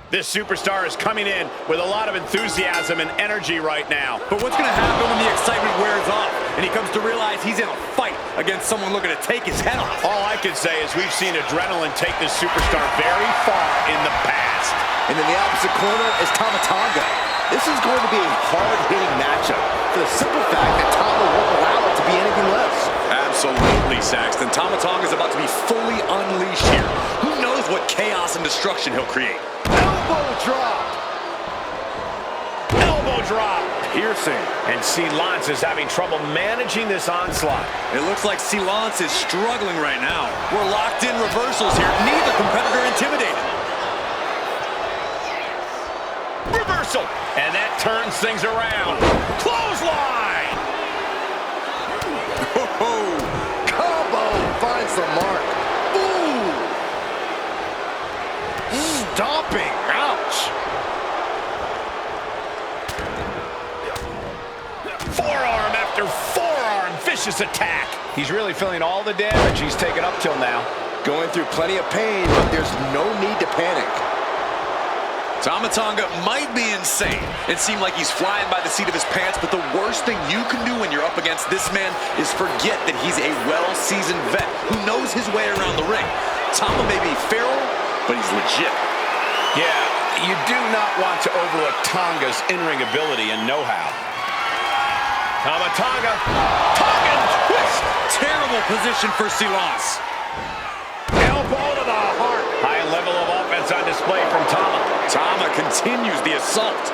This superstar is coming in with a lot of enthusiasm and energy right now. But what's going to happen when the excitement wears off and he comes to realize he's in a fight against someone looking to take his head off? All I can say is we've seen adrenaline take this superstar very far in the past. And in the opposite corner is Tama. This is going to be a hard-hitting matchup for the simple fact that Tama won't allow it to be anything less. Absolutely, Saxton. Tama is about to be fully unleashed here. Who knows what chaos and destruction he'll create? Elbow drop. Elbow drop. Piercing. And Silence is having trouble managing this onslaught. It looks like Silence is struggling right now. We're locked in reversals here. Neither competitor intimidated. Reversal. And that turns things around. Clothesline. Oh, combo finds the mark. Ooh. Stomping. Ouch. Forearm after forearm. Vicious attack. He's really feeling all the damage he's taken up till now. Going through plenty of pain, but there's no need to panic. Tama might be insane and seem like he's flying by the seat of his pants, but the worst thing you can do when you're up against this man is forget that he's a well-seasoned vet who knows his way around the ring. Tama may be feral, but he's legit. Yeah, you do not want to overlook Tonga's in-ring ability and know-how. Tonga. Tongan twist. Terrible position for Silence. Elbow to the heart. High level of offense on display from Tama. Tama continues the assault.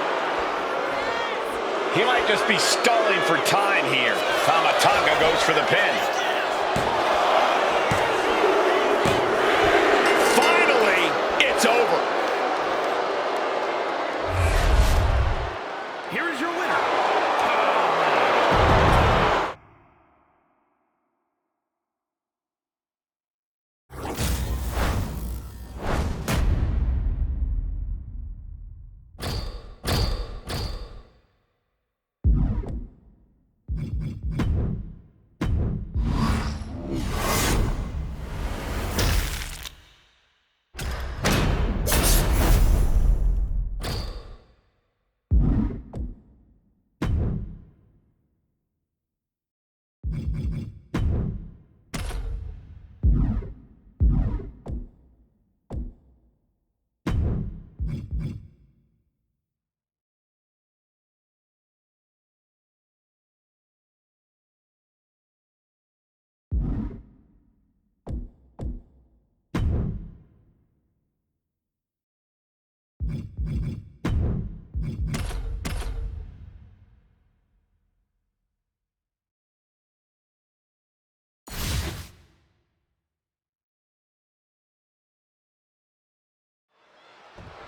He might just be stalling for time here. Tonga goes for the pin. Finally, it's over. Here is your winner.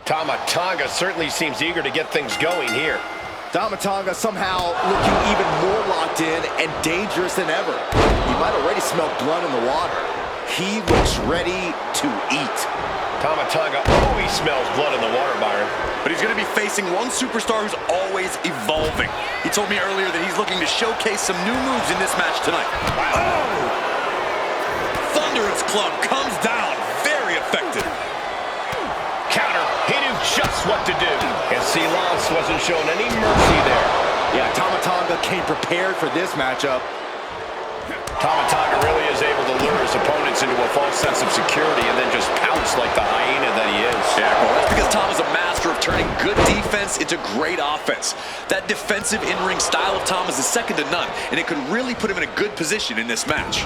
Tonga certainly seems eager to get things going here. Tama somehow looking even more locked in and dangerous than ever. You might already smell blood in the water. He looks ready to eat. Tonga always smells blood in the water, Byron. But he's going to be facing one superstar who's always evolving. He told me earlier that he's looking to showcase some new moves in this match tonight. Oh! Thunderous Club comes down. Very effective. Counter. He knew just what to do. And Silence wasn't shown any mercy there. Yeah, Tama came prepared for this matchup. Tonga really is able to lure his opponents into a false sense of security and then just pounce like the hyena that he is. Yeah, well, that's because Tama's a master of turning good defense into great offense. That defensive in-ring style of Tama's is second to none, and it could really put him in a good position in this match.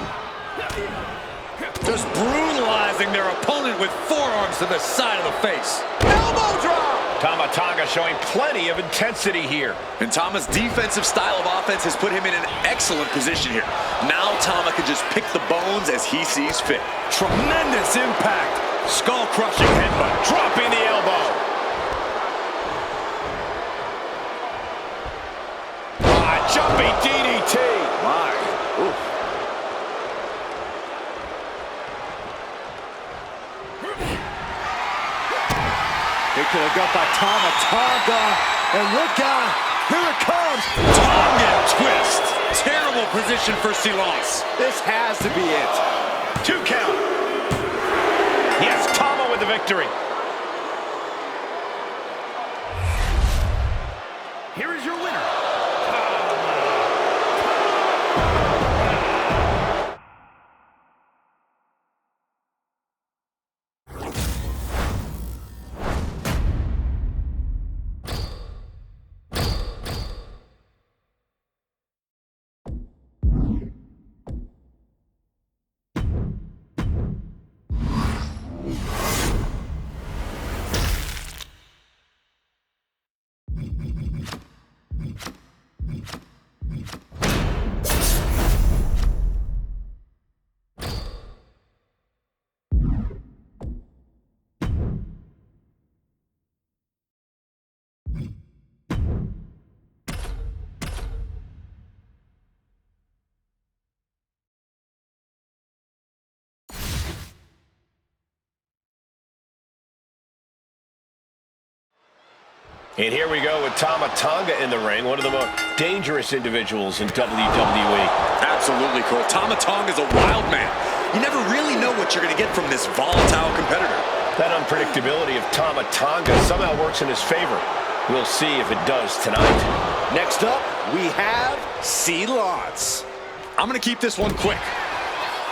Just brutalizing their opponent with forearms to the side of the face. Elbow drop! Tonga showing plenty of intensity here. And Tama's defensive style of offense has put him in an excellent position here. Now Tama can just pick the bones as he sees fit. Tremendous impact. Skull-crushing headbutt. Dropping the elbow. Jumping DDT. My. Oof. It could have got by Tonga, and look out, here it comes. Tongan twist. Terrible position for Silence. This has to be it. 2 count. Yes, Tama with the victory. Here is your winner. And here we go with Tama Tonga in the ring, one of the most dangerous individuals in WWE. Absolutely, Cole. Tama Tonga is a wild man. You never really know what you're going to get from this volatile competitor. That unpredictability of Tama Tonga somehow works in his favor. We'll see if it does tonight. Next up, we have Silence. I'm going to keep this one quick.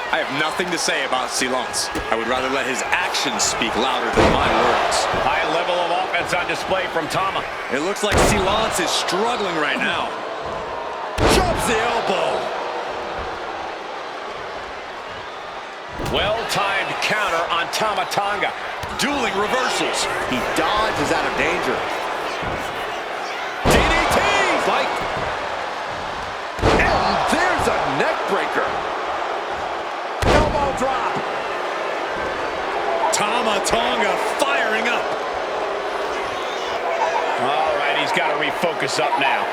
I have nothing to say about Silence. I would rather let his actions speak louder than my words. High level of offense on display from Tama. It looks like Silence is struggling right now. Drops the elbow. Well-timed counter on Tama Tonga. Dueling reversals. He dodges out of danger. DDT! Fight. And there's a neck breaker. Elbow drop. Tama Tonga firing up. All right, he's got to refocus up now.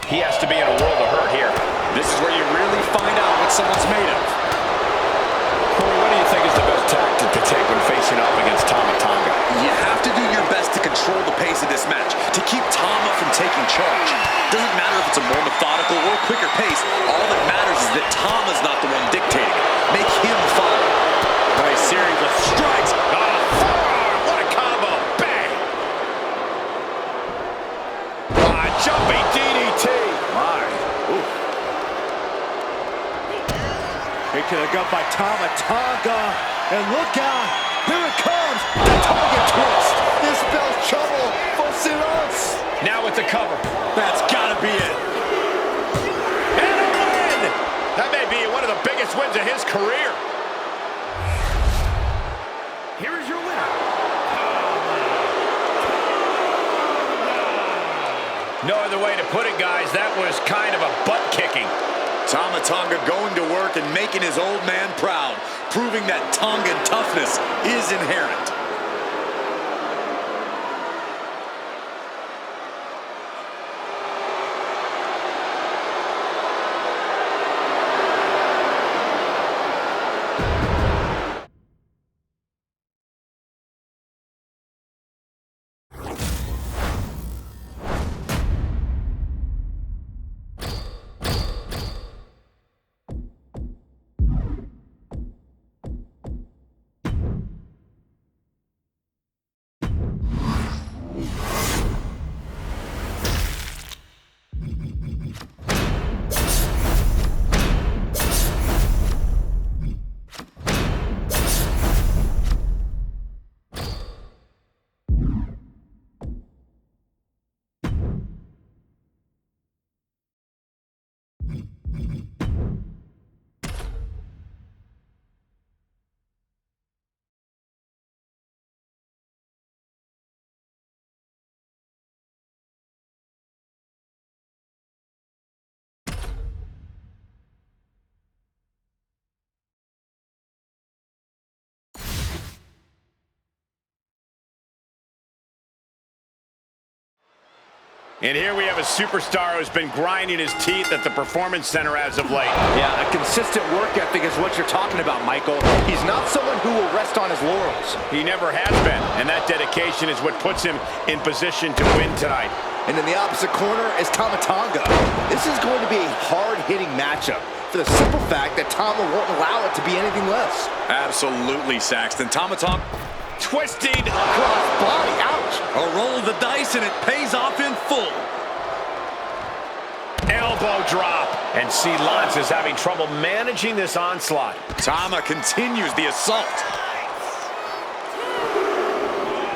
He has to be in a world of hurt here. This is where you really find out what someone's made of. Corey, what do you think is the best tactic to take when facing off against Tama Tonga? You have to do your best to control the pace of this match, to keep Tama from taking charge. Doesn't matter if it's a more methodical or quicker pace. All that matters is that Tama's not the one dictating it. Make him follow. Nice series of strikes. Forearm. What a combo. Bang. Jumping DDT. My. Ooh. It could have got by Tama Tonga. And look out. Here it comes. The Tonga twist. This spells trouble for Silence. Now with the cover. That's got to be it. And a win. That may be one of the biggest wins of his career. Here is your winner. No other way to put it, guys. That was kind of a butt kicking. Tama Tonga going to work and making his old man proud, proving that Tongan toughness is inherent. And here we have a superstar who's been grinding his teeth at the Performance Center as of late. Yeah, a consistent work ethic is what you're talking about, Michael. He's not someone who will rest on his laurels. He never has been, and that dedication is what puts him in position to win tonight. And in the opposite corner is Tama Tonga. This is going to be a hard-hitting matchup for the simple fact that Tama won't allow it to be anything less. Absolutely, Saxton. Tama Tonga. Twisting. Cross body, ouch. A roll of the dice, and it pays off in full. Elbow drop. And Lance is having trouble managing this onslaught. Tama continues the assault.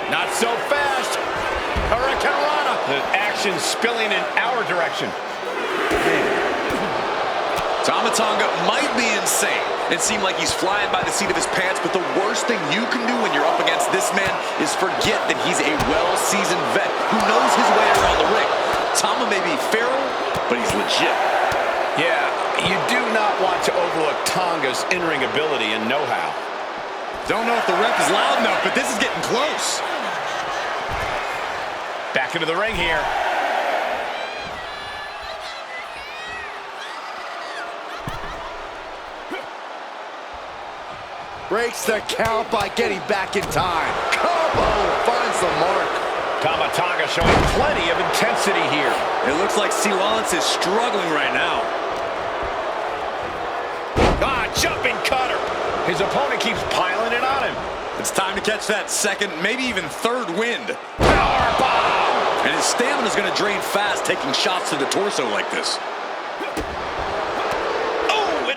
Not so fast. Hurricane Rana. The action spilling in our direction. Tonga might be insane and seem like he's flying by the seat of his pants, but the worst thing you can do when you're up against this man is forget that he's a well-seasoned vet who knows his way around the ring. Tama may be feral, but he's legit. Yeah, you do not want to overlook Tonga's in-ring ability and know-how. Don't know if the ref is loud enough, but this is getting close. Back into the ring here. Breaks the count by getting back in time. Combo finds the mark. Tonga showing plenty of intensity here. It looks like Lance is struggling right now. Jumping cutter. His opponent keeps piling it on him. It's time to catch that second, maybe even third wind. Power bomb. And his stamina is going to drain fast taking shots to the torso like this. Oh,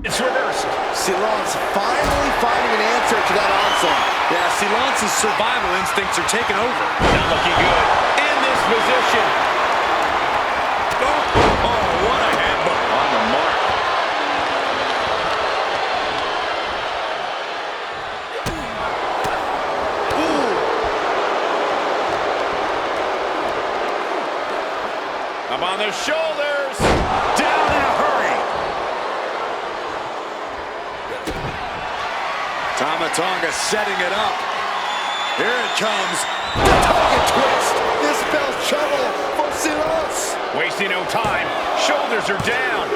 it's reversed. Lance finally finding an answer to that onslaught. Yeah, Lance's survival instincts are taking over. Not looking good in this position. Oh, what a headbutt. On the mark. Up on the shoulders. Down in a hurry. Tonga setting it up. Here it comes. The Tonga twist. This spells trouble for Lance. Wasting no time. Shoulders are down.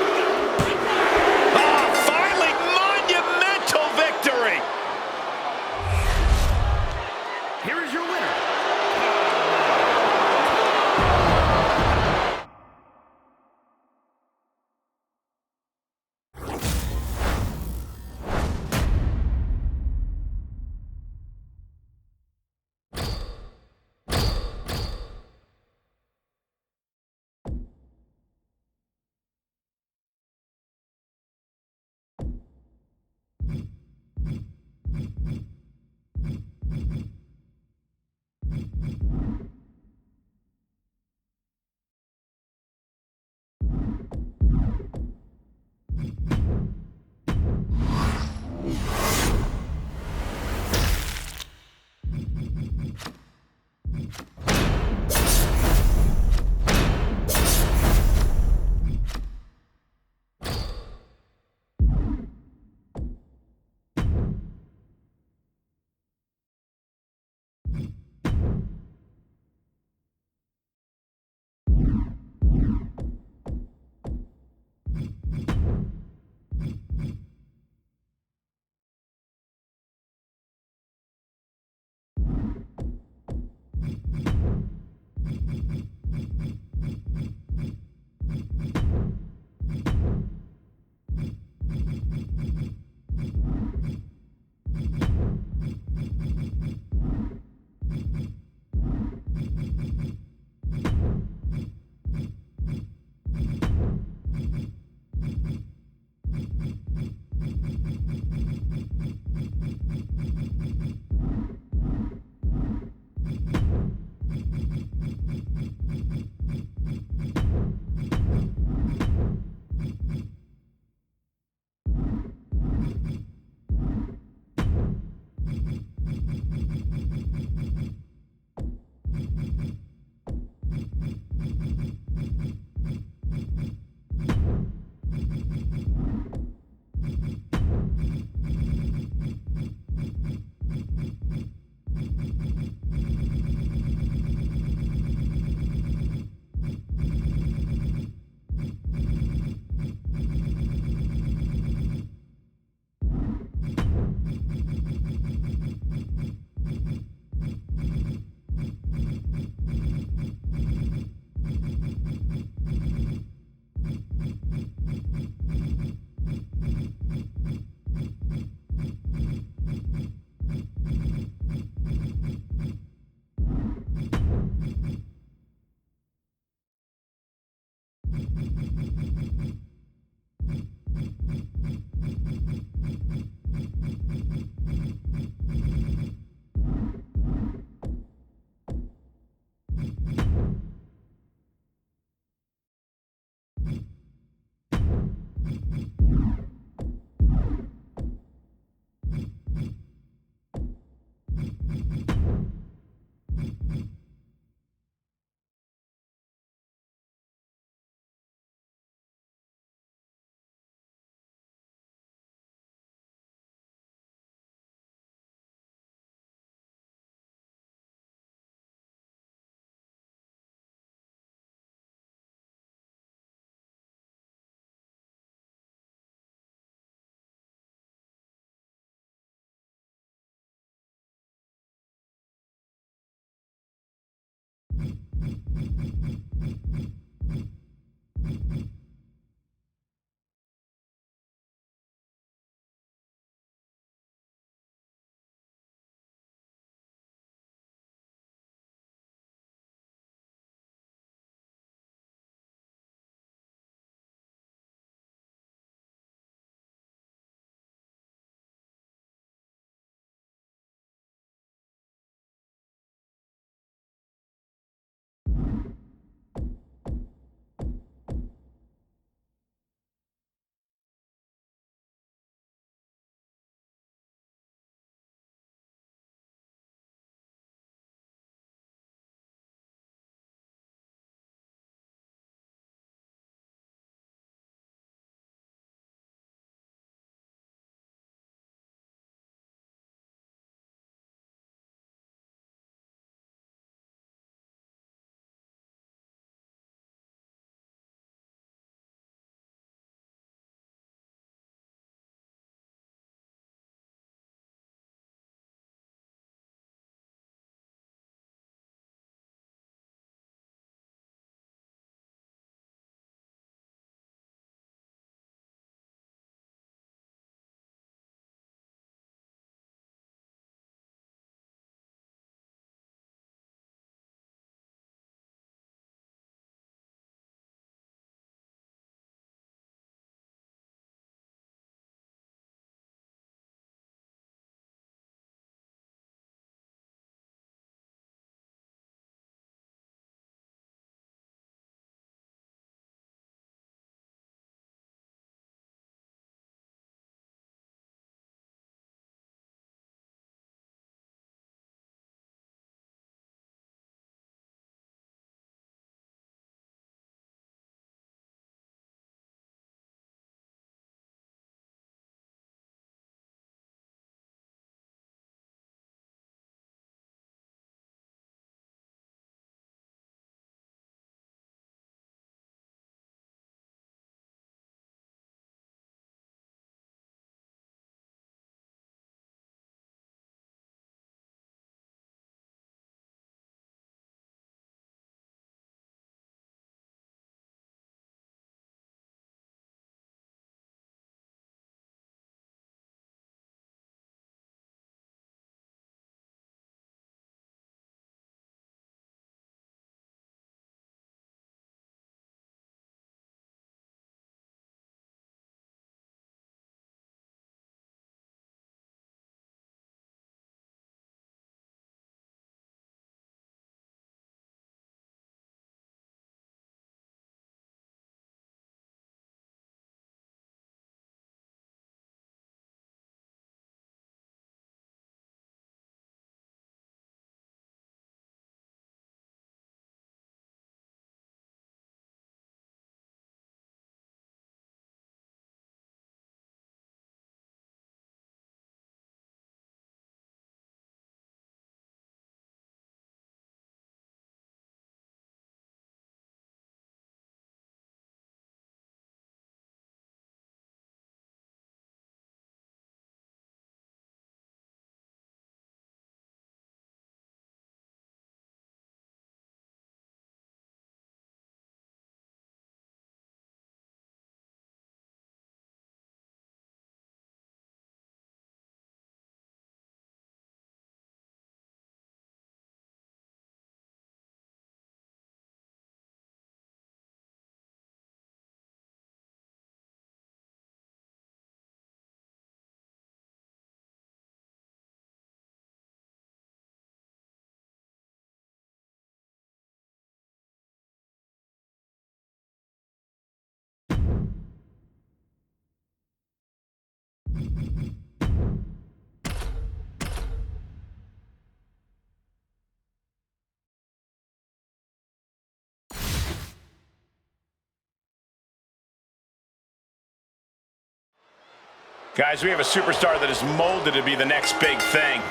Guys, we have a superstar that is molded to be the next big thing.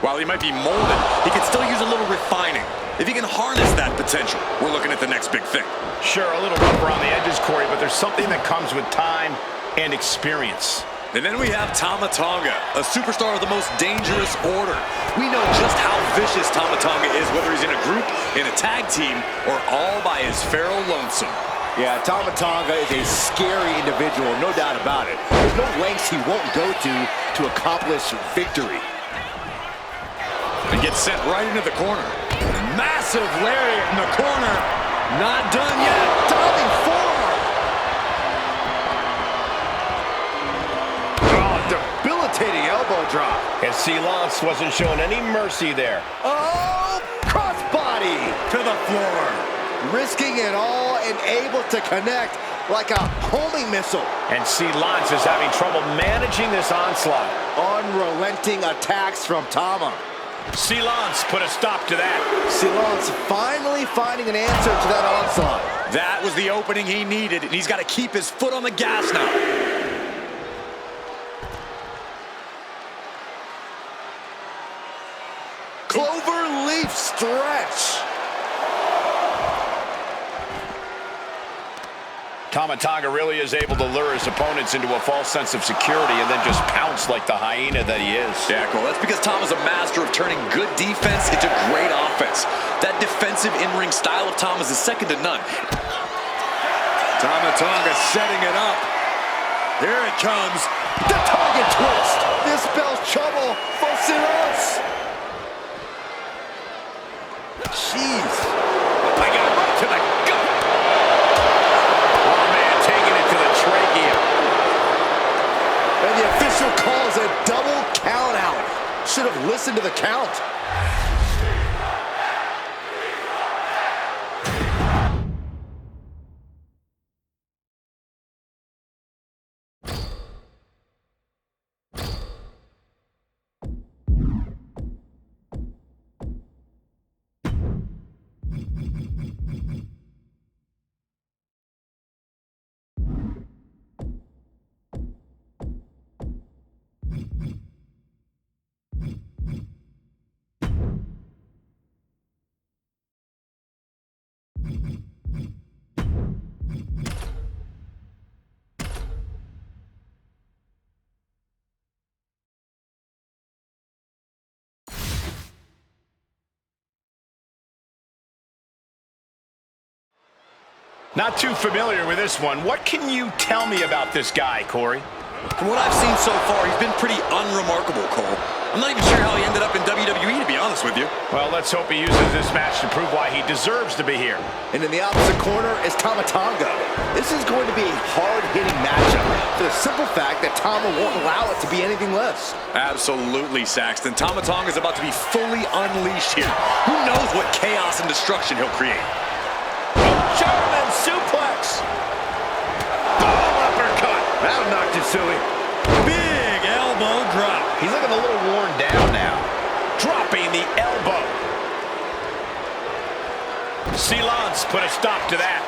While he might be molded, he can still use a little refining. If he can harness that potential, we're looking at the next big thing. Sure, a little rough around the edges, Corey, but there's something that comes with time and experience. And then we have Tama Tonga, a superstar of the most dangerous order. We know just how vicious Tama Tonga is, whether he's in a group, in a tag team, or all by his feral lonesome. Yeah, Tama Tonga is a scary individual, no doubt about it. There's no lengths he won't go to accomplish victory. And gets sent right into the corner. Massive lariat in the corner. Not done yet. Diving forearm. Oh, debilitating elbow drop. And Lance wasn't showing any mercy there. Oh, crossbody to the floor. Risking it all and able to connect like a homing missile. And Lance is having trouble managing this onslaught. Unrelenting attacks from Tama. Lance put a stop to that. Lance finally finding an answer to that onslaught. That was the opening he needed, and he's got to keep his foot on the gas now. Clover leaf stretch. Tama Tonga really is able to lure his opponents into a false sense of security and then just pounce like the hyena that he is. Yeah, Cole, that's because Tama's a master of turning good defense into great offense. That defensive in-ring style of Tama's is second to none. Tama Tonga setting it up. Here it comes. The target twist. This spells trouble for Lance. Jeez. I got right to the gut. Oh, man, taking it to the trachea. And the official calls a double count out. Should have listened to the count. Not too familiar with this one. What can you tell me about this guy, Corey? From what I've seen so far, he's been pretty unremarkable, Cole. I'm not even sure how he ended up in WWE, to be honest with you. Well, let's hope he uses this match to prove why he deserves to be here. And in the opposite corner is Tama Tonga. This is going to be a hard-hitting matchup for the simple fact that Tama won't allow it to be anything less. Absolutely, Saxton. Tama Tonga is about to be fully unleashed here. Who knows what chaos and destruction he'll create? German suplex. Boom, uppercut. That'll knock you silly. Big elbow drop. He's looking a little worn down now. Dropping the elbow. Lance put a stop to that.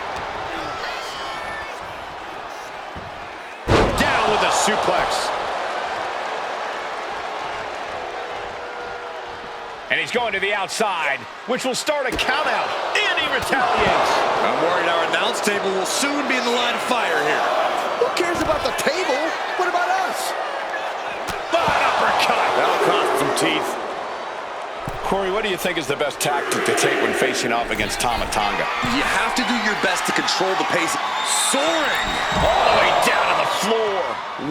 Down with a suplex. And he's going to the outside, which will start a countout. And he retaliates. I'm worried our announce table will soon be in the line of fire here. Who cares about the table? What about us? An uppercut. That'll cost some teeth. Corey, what do you think is the best tactic to take when facing off against Tama Tonga? You have to do your best to control the pace. Soaring All the way down to the floor.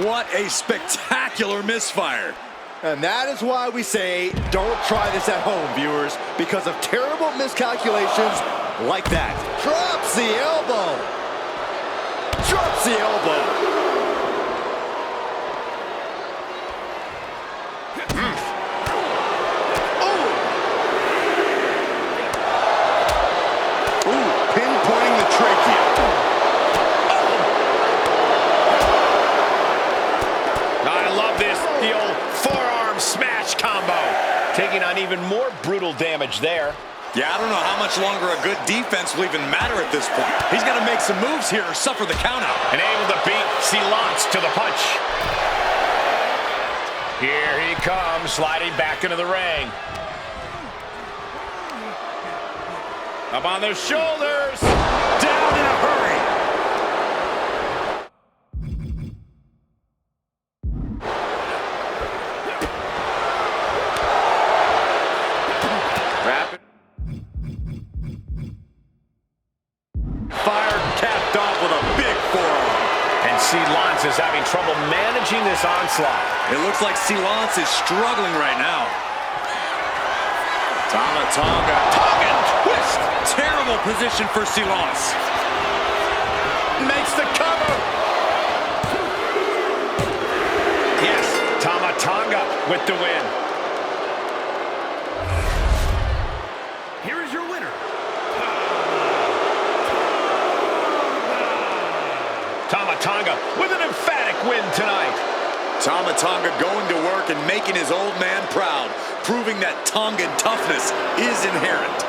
What a spectacular misfire. And that is why we say, don't try this at home, viewers, because of terrible miscalculations like that. Drops the elbow. Drops the elbow. Pinpointing the trachea. I love this, the old forearm smash combo. Taking on even more brutal damage there. Yeah, I don't know how much longer a good defense will even matter at this point. He's got to make some moves here or suffer the countout. And able to beat Lance to the punch. Here he comes, sliding back into the ring. Up on the shoulders. Down in a hurry. Lance is having trouble managing this onslaught. It looks like Lance is struggling right now. Tama Tonga. Tongan twist. Terrible position for Lance. Makes the cover. Yes, Tama Tonga with the win. Here is your winner. Tama Tonga with an emphatic win tonight. Tama Tonga going to work and making his old man proud, proving that Tongan toughness is inherent.